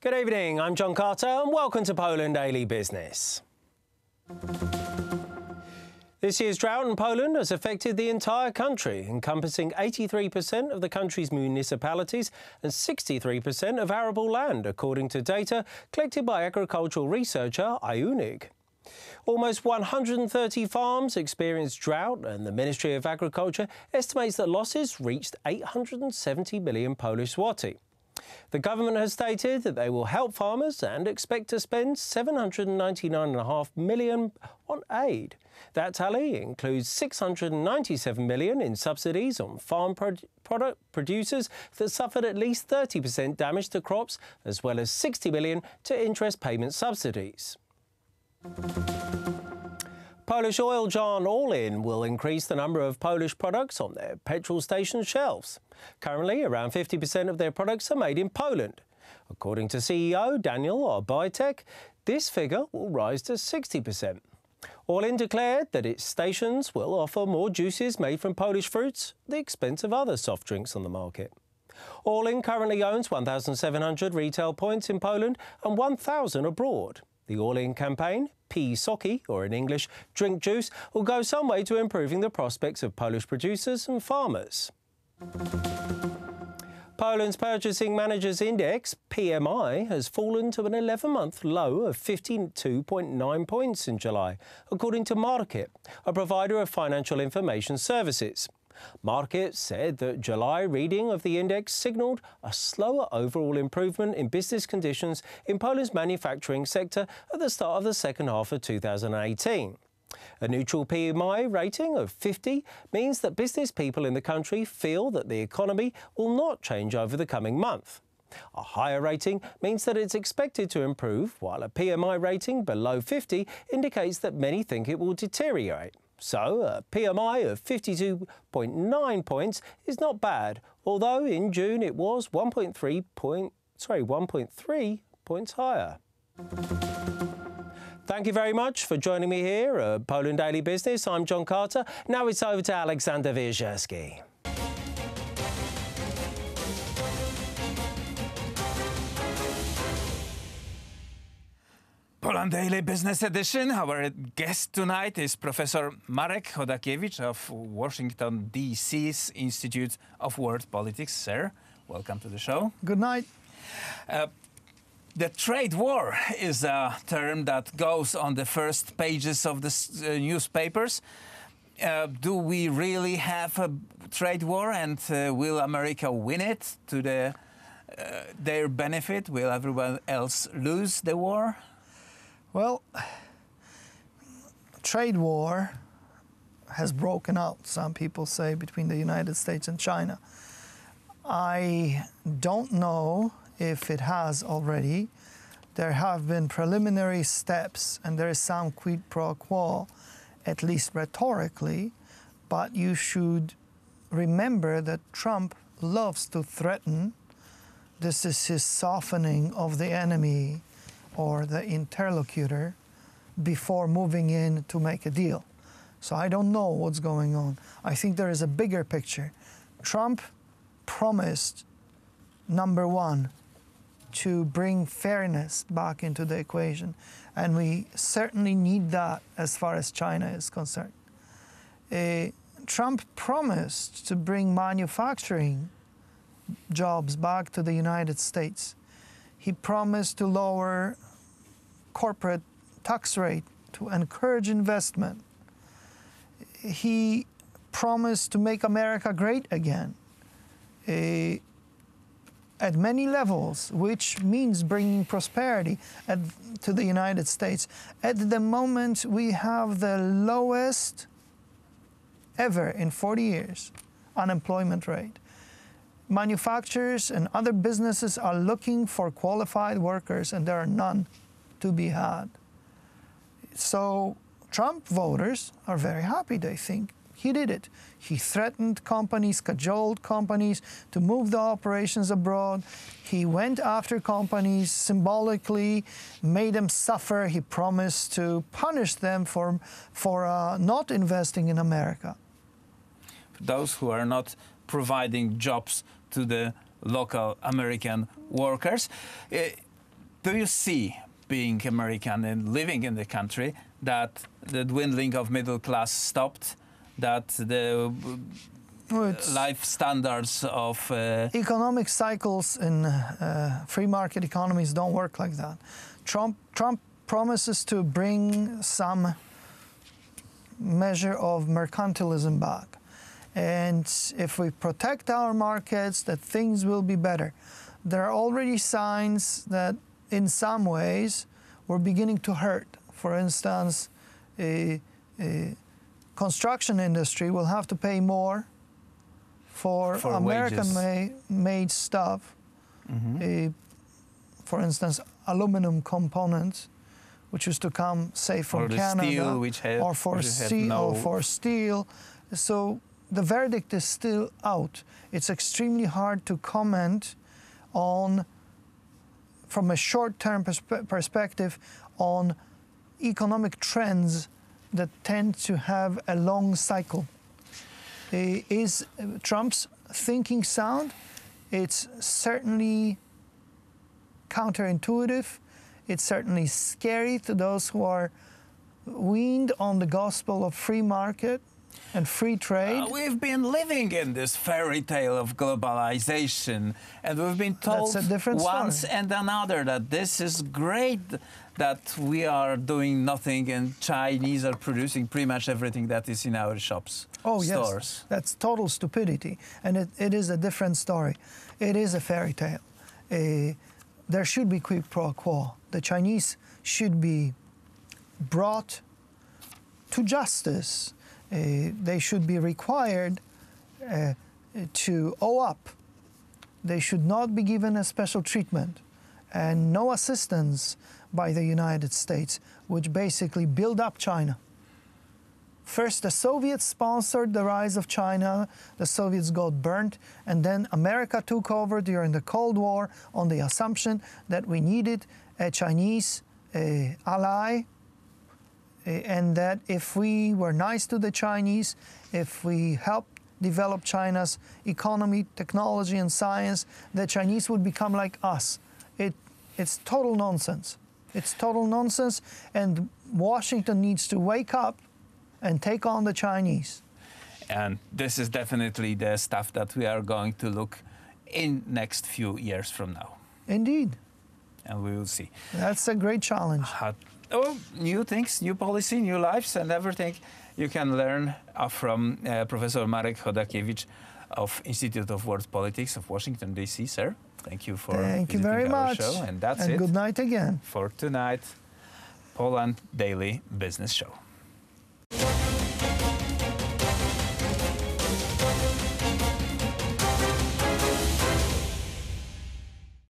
Good evening, I'm John Carter and welcome to Poland Daily Business. This year's drought in Poland has affected the entire country, encompassing 83% of the country's municipalities and 63% of arable land, according to data collected by agricultural researcher IUNIG. Almost 130 farms experienced drought, and the Ministry of Agriculture estimates that losses reached 870 million Polish zloty. The government has stated that they will help farmers and expect to spend 799.5 million on aid. That tally includes 697 million in subsidies on farm product producers that suffered at least 30% damage to crops, as well as 60 million to interest payment subsidies. Polish oil giant Orlen will increase the number of Polish products on their petrol station shelves. Currently, around 50% of their products are made in Poland. According to CEO Daniel Obajtek, this figure will rise to 60%. Orlen declared that its stations will offer more juices made from Polish fruits at the expense of other soft drinks on the market. Orlen currently owns 1,700 retail points in Poland and 1,000 abroad. The Orlen campaign, Pij Soki, or in English, drink juice, will go some way to improving the prospects of Polish producers and farmers. Poland's Purchasing Managers' Index, PMI, has fallen to an 11-month low of 52.9 points in July, according to Market, a provider of financial information services. Market said that July reading of the index signalled a slower overall improvement in business conditions in Poland's manufacturing sector at the start of the second half of 2018. A neutral PMI rating of 50 means that business people in the country feel that the economy will not change over the coming month. A higher rating means that it's expected to improve, while a PMI rating below 50 indicates that many think it will deteriorate. So, a PMI of 52.9 points is not bad, although in June it was 1.3 points higher. Thank you very much for joining me here at Poland Daily Business. I'm John Carter. Now it's over to Alexander Wierzewski. Poland Daily Business Edition. Our guest tonight is Professor Marek Chodakiewicz of Washington, D.C.'s Institute of World Politics. Sir, welcome to the show. Good night. The trade war is a term that goes on the first pages of the newspapers. Do we really have a trade war, and will America win it to their benefit? Will everyone else lose the war? Well, trade war has broken out, some people say, between the United States and China. I don't know if it has already. There have been preliminary steps and there is some quid pro quo, at least rhetorically, but you should remember that Trump loves to threaten. This is his softening of the enemy or the interlocutor before moving in to make a deal. So I don't know what's going on. I think there is a bigger picture. Trump promised, number one, to bring fairness back into the equation. And we certainly need that as far as China is concerned. Trump promised to bring manufacturing jobs back to the United States. He promised to lower corporate tax rate to encourage investment. He promised to make America great again at many levels, which means bringing prosperity to the United States. At the moment, we have the lowest ever in 40 years unemployment rate. Manufacturers and other businesses are looking for qualified workers, and there are none to be had. So Trump voters are very happy. They think he did it. He threatened companies, cajoled companies to move the operations abroad. He went after companies symbolically, made them suffer. He promised to punish them for not investing in America. Those who are not providing jobs to the local American workers. Do you see, being American and living in the country, that the dwindling of middle class stopped, that the life standards of... Economic cycles in free market economies don't work like that. Trump promises to bring some measure of mercantilism back. And if we protect our markets, that things will be better. There are already signs that in some ways we're beginning to hurt. For instance, a construction industry will have to pay more for American-made stuff. For instance, aluminum components, which used to come, say, from Canada, or for steel. So the verdict is still out. It's extremely hard to comment on, from a short-term perspective, on economic trends that tend to have a long cycle. Is Trump's thinking sound? It's certainly counterintuitive. It's certainly scary to those who are weaned on the gospel of free market and free trade. We've been living in this fairy tale of globalization, and we've been told once and another that this is great, that we are doing nothing and Chinese are producing pretty much everything that is in our shops, stores. Yes, that's total stupidity, and it is a different story. It is a fairy tale. There should be quid pro quo. The Chinese should be brought to justice. They should be required to owe up. They should not be given a special treatment and no assistance by the United States, which basically built up China. First, the Soviets sponsored the rise of China. The Soviets got burnt, and then America took over during the Cold War on the assumption that we needed a Chinese ally, and that if we were nice to the Chinese, if we helped develop China's economy, technology, and science, the Chinese would become like us. It's total nonsense. It's total nonsense, and Washington needs to wake up and take on the Chinese. And this is definitely the stuff that we are going to look in next few years from now. Indeed. And we will see. That's a great challenge. New things, new policy, new lives, and everything you can learn from Professor Marek Chodakiewicz of Institute of World Politics of Washington, D.C. Sir, thank you for visiting our show. And that's it. Good night again. For tonight, Poland Daily Business Show.